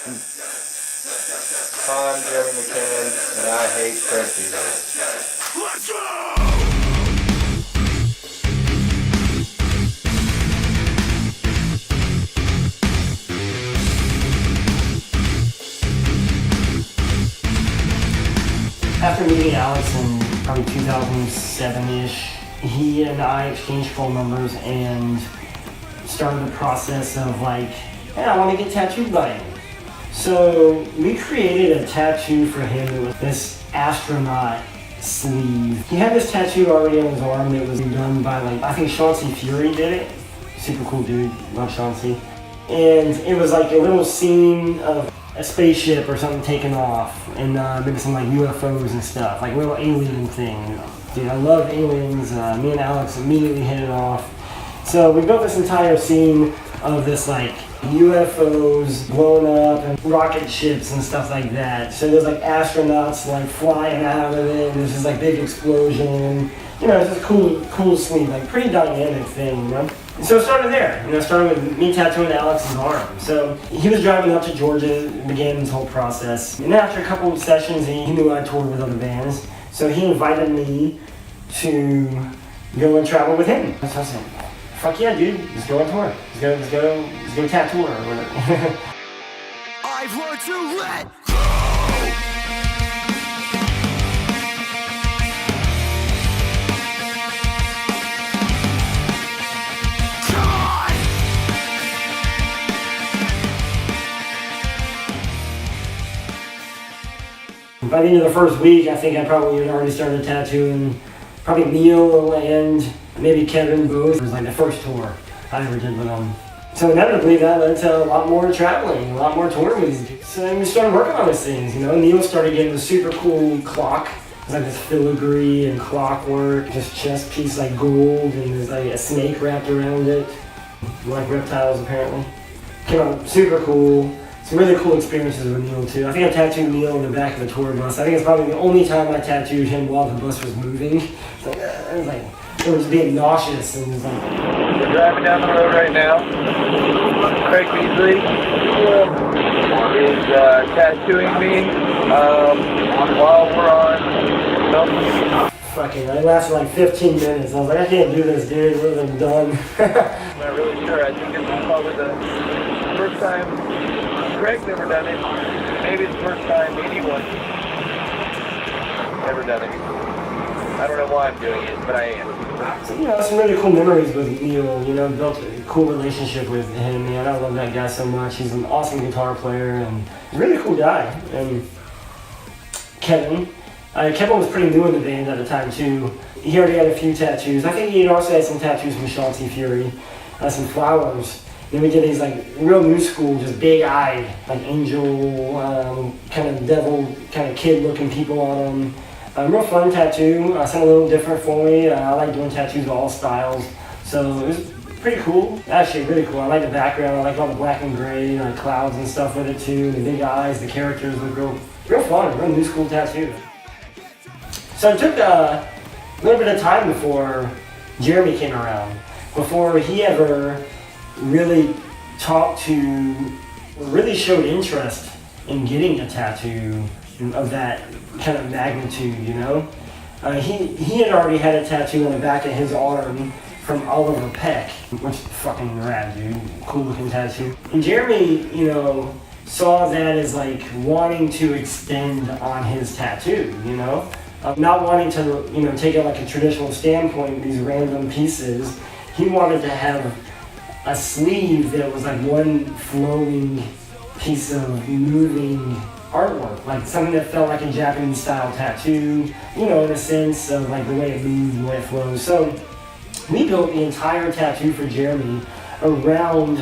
I'm Jeremy McKinnon, and I hate CRAIG Beasley. Let's go! After meeting Alex in probably 2007-ish, he and I exchanged phone numbers and started the process of like, hey, I want to get tattooed by him. So we created a tattoo for him that was this astronaut sleeve. He had this tattoo already on his arm that was done by like, I think Chauncey Fury did it. Super cool dude, love Chauncey. And it was like a little scene of a spaceship or something taking off, and maybe some like UFOs and stuff, like a little alien thing. Dude, I love aliens. Me and Alex immediately hit it off. So we built this entire scene of this like UFOs blowing up and rocket ships and stuff like that. So there's like astronauts like flying out of it, and there's this like big explosion. You know, it's just cool sleeve, like pretty dynamic thing, you know? And so it started there, you know, started with me tattooing Alex's arm. So he was driving up to Georgia, began this whole process. And after a couple of sessions, he knew I toured with other bands. So he invited me to go and travel with him. So I said, fuck yeah, dude, let's go on tour. Let's go tattoo or whatever. I've learned to let go! By the end of the first week, I think I probably had already started tattooing probably Neil and maybe Kevin both. It was like the first tour I ever did with them. So inevitably that led to a lot more traveling, a lot more touring with these dudes. So then we started working on these things, you know. Neil started getting a super cool clock. It was like this filigree and clockwork, just chest piece like gold, and there's like a snake wrapped around it. Like reptiles apparently. Came out super cool. Some really cool experiences with Neil too. I think I tattooed Neil in the back of the tour bus. I think it's probably the only time I tattooed him while the bus was moving. It's like, it was being nauseous and it was like... We're driving down the road right now. CRAIG Beasley is tattooing me while we're on. Fucking, it lasted like 15 minutes. I was like, I can't do this, dude. We're like done. I'm not really sure. I think this is probably the first time CRAIG's ever done it. Maybe it's the first time anyone's ever done it. I don't know why I'm doing it, but I am. So, you know, some really cool memories with Neil. You know, built a cool relationship with him. Man, I love that guy so much. He's an awesome guitar player and a really cool guy. And Kevin. Kevin was pretty new in the band at the time too. He already had a few tattoos. I think he also had some tattoos from Chauncey Fury, some flowers. Then we did these like real new school, just big-eyed, like angel, kind of devil, kind of kid-looking people on them. Real fun tattoo, something a little different for me. I like doing tattoos of all styles, so it was pretty cool. Actually, really cool. I like the background. I like all the black and gray, like clouds and stuff with it too. The big eyes, the characters look real fun. Real new school tattoo. So it took a little bit of time before Jeremy came around, before he ever really really showed interest in getting a tattoo of that kind of magnitude, you know? He had already had a tattoo on the back of his arm from Oliver Peck, which is fucking rad, dude. Cool looking tattoo. And Jeremy, you know, saw that as like wanting to extend on his tattoo, you know? Not wanting to, you know, take it like a traditional standpoint, these random pieces. He wanted to have a sleeve that was like one flowing piece of moving artwork, like something that felt like a Japanese style tattoo, you know, in a sense of like the way it moves, the way it flows. So we built the entire tattoo for Jeremy around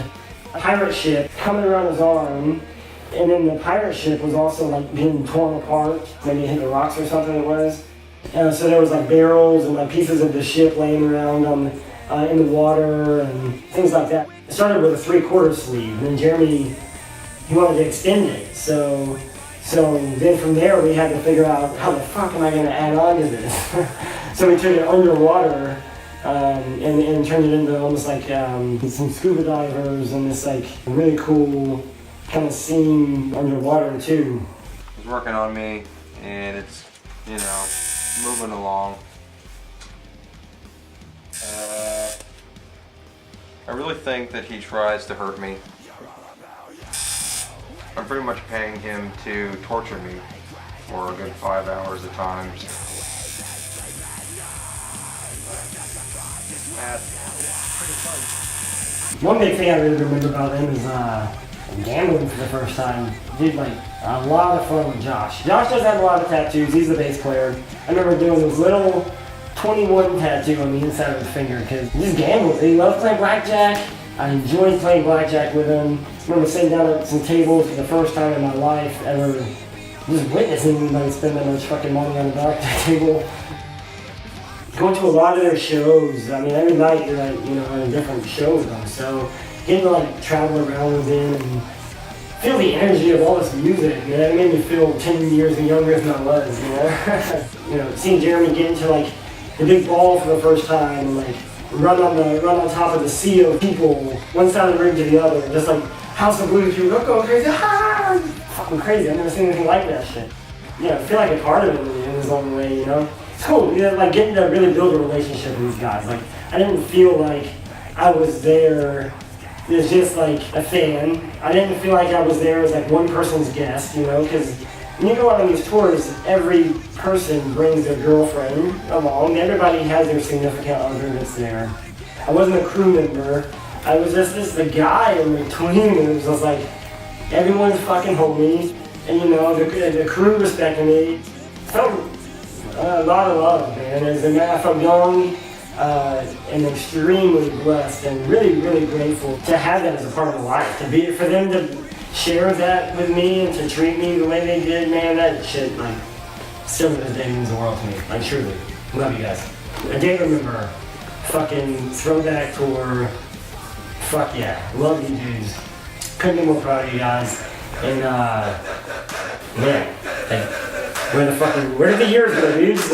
a pirate ship coming around his arm. And then the pirate ship was also like being torn apart. Maybe it hit the rocks or something it was. So there was like barrels and like pieces of the ship laying around in the water and things like that. It started with a 3/4 sleeve, and then Jeremy, he wanted to extend it. So then from there we had to figure out how the fuck am I going to add on to this? So we took it underwater and turned it into almost like some scuba divers and this like really cool kind of seem underwater too. He's working on me, and it's, you know, moving along. I really think that he tries to hurt me. I'm pretty much paying him to torture me for a good 5 hours at times. One big thing I really remember about him is gambling for the first time. Dude, like, a lot of fun with Josh. Josh does have a lot of tattoos. He's the bass player. I remember doing this little 21 tattoo on the inside of his finger because he just gambled. He loved playing blackjack. I enjoyed playing blackjack with him. I remember sitting down at some tables for the first time in my life ever, just witnessing anybody spend that much fucking money on a blackjack table. Going to a lot of their shows. I mean, every night you're like, you know, on a different show with them. So getting to like travel around with them and feel the energy of all this music, you know, it made me feel 10 years younger than I was, you know. You know, seeing Jeremy get into like the big ball for the first time and like run on top of the sea of people, one side of the ring to the other, just like House of Blues, people go crazy, ah! Fucking crazy. I've never seen anything like that shit. Yeah, I feel like a part of it in his own way, you know. It's cool, you know, like getting to really build a relationship with these guys. Like, I didn't feel like I was there as just like a fan. I didn't feel like I was there as like one person's guest, you know, because when you go out on these tours, every person brings their girlfriend along. Everybody has their significant other that's there. I wasn't a crew member. I was just the guy in between. It was just like, everyone's fucking homie, and you know, the crew respected me. Felt a lot of love, man. As a man, I felt young and extremely blessed and really, really grateful to have that as a part of my life. For them to share that with me and to treat me the way they did, man, that shit, like, still to this day means the world to me. Like, truly. Love you guys. I can't remember. Fucking throwback tour. Fuck yeah. Love you dudes. Couldn't be more proud of you guys. And, man, like, where did the years go, dudes?